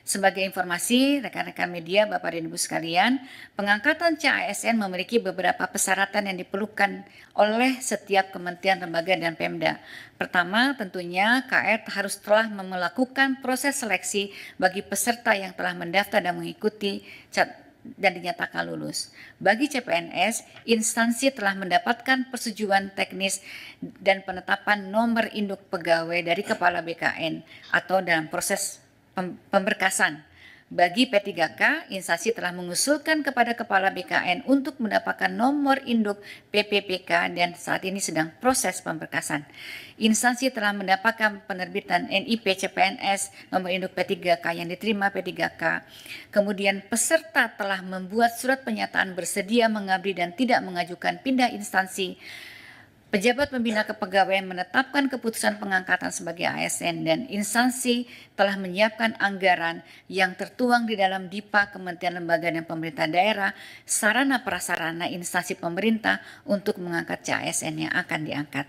Sebagai informasi, rekan-rekan media, Bapak dan Ibu sekalian, pengangkatan CASN memiliki beberapa persyaratan yang diperlukan oleh setiap kementerian, lembaga, dan Pemda. Pertama, tentunya KR harus telah melakukan proses seleksi bagi peserta yang telah mendaftar dan mengikuti dan dinyatakan lulus. Bagi CPNS, instansi telah mendapatkan persetujuan teknis dan penetapan nomor induk pegawai dari Kepala BKN atau dalam proses pemberkasan. Bagi P3K, instansi telah mengusulkan kepada Kepala BKN untuk mendapatkan nomor induk PPPK dan saat ini sedang proses pemberkasan. Instansi telah mendapatkan penerbitan NIP CPNS nomor induk P3K yang diterima P3K. Kemudian peserta telah membuat surat pernyataan bersedia mengabdi dan tidak mengajukan pindah instansi. Pejabat pembina kepegawaian menetapkan keputusan pengangkatan sebagai ASN dan instansi telah menyiapkan anggaran yang tertuang di dalam DIPA Kementerian Lembaga dan Pemerintah Daerah, sarana prasarana instansi pemerintah untuk mengangkat CASN yang akan diangkat.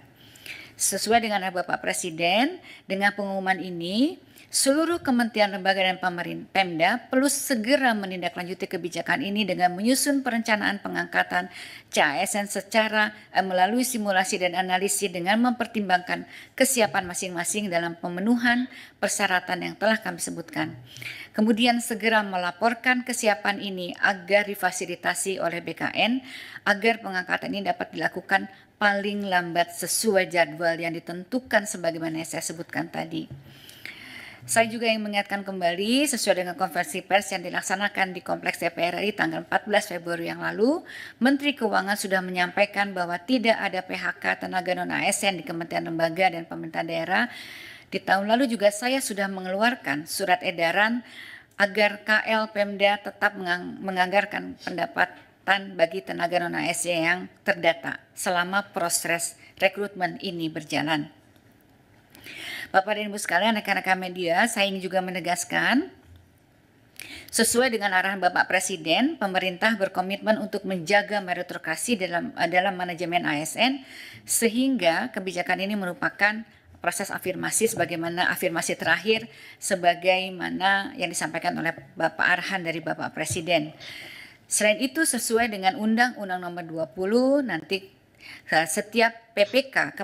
Sesuai dengan Bapak Presiden, dengan pengumuman ini, seluruh kementerian, lembaga, dan Pemda perlu segera menindaklanjuti kebijakan ini dengan menyusun perencanaan pengangkatan CASN secara melalui simulasi dan analisis dengan mempertimbangkan kesiapan masing-masing dalam pemenuhan persyaratan yang telah kami sebutkan. Kemudian segera melaporkan kesiapan ini agar difasilitasi oleh BKN agar pengangkatan ini dapat dilakukan paling lambat sesuai jadwal yang ditentukan sebagaimana yang saya sebutkan tadi. Saya juga ingin mengingatkan kembali sesuai dengan konferensi pers yang dilaksanakan di Kompleks DPR RI tanggal 14 Februari yang lalu, Menteri Keuangan sudah menyampaikan bahwa tidak ada PHK tenaga non-ASN di Kementerian Lembaga dan Pemerintah Daerah. Di tahun lalu juga saya sudah mengeluarkan surat edaran agar KL Pemda tetap menganggarkan pendapatan bagi tenaga non-ASN yang terdata selama proses rekrutmen ini berjalan. Bapak dan Ibu sekalian, rekan-rekan media, saya ingin juga menegaskan, sesuai dengan arahan Bapak Presiden, pemerintah berkomitmen untuk menjaga meritokrasi dalam manajemen ASN, sehingga kebijakan ini merupakan proses afirmasi sebagaimana afirmasi terakhir sebagaimana yang disampaikan oleh Bapak arahan dari Bapak Presiden. Selain itu, sesuai dengan Undang-Undang Nomor 20, nanti setiap PPK,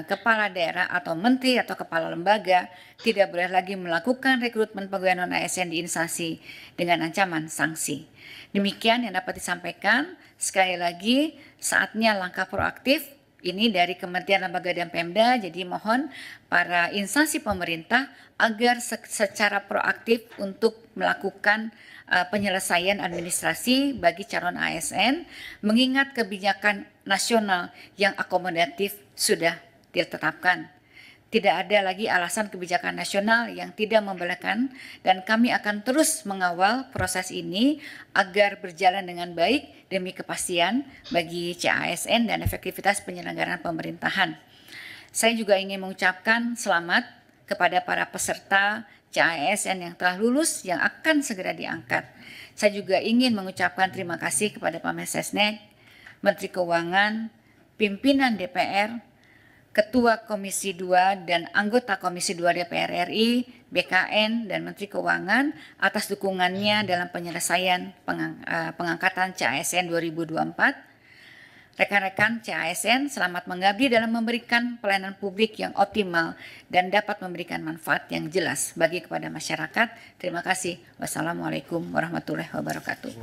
kepala daerah atau menteri atau kepala lembaga tidak boleh lagi melakukan rekrutmen pegawai non-ASN di instansi dengan ancaman sanksi. Demikian yang dapat disampaikan. Sekali lagi, saatnya langkah proaktif ini dari Kementerian Lembaga dan Pemda, jadi mohon para instansi pemerintah agar secara proaktif untuk melakukan penyelesaian administrasi bagi calon ASN, mengingat kebijakan nasional yang akomodatif sudah ditetapkan. Tidak ada lagi alasan kebijakan nasional yang tidak membelakang dan kami akan terus mengawal proses ini agar berjalan dengan baik demi kepastian bagi CASN dan efektivitas penyelenggaraan pemerintahan. Saya juga ingin mengucapkan selamat kepada para peserta CASN yang telah lulus yang akan segera diangkat. Saya juga ingin mengucapkan terima kasih kepada Pak Mensesnek, Menteri Keuangan, pimpinan DPR, Ketua Komisi 2 dan anggota Komisi 2 DPR RI, BKN, dan Menteri Keuangan atas dukungannya dalam penyelesaian pengangkatan CASN 2024. Rekan-rekan CASN selamat mengabdi dalam memberikan pelayanan publik yang optimal dan dapat memberikan manfaat yang jelas bagi kepada masyarakat. Terima kasih. Wassalamualaikum warahmatullahi wabarakatuh.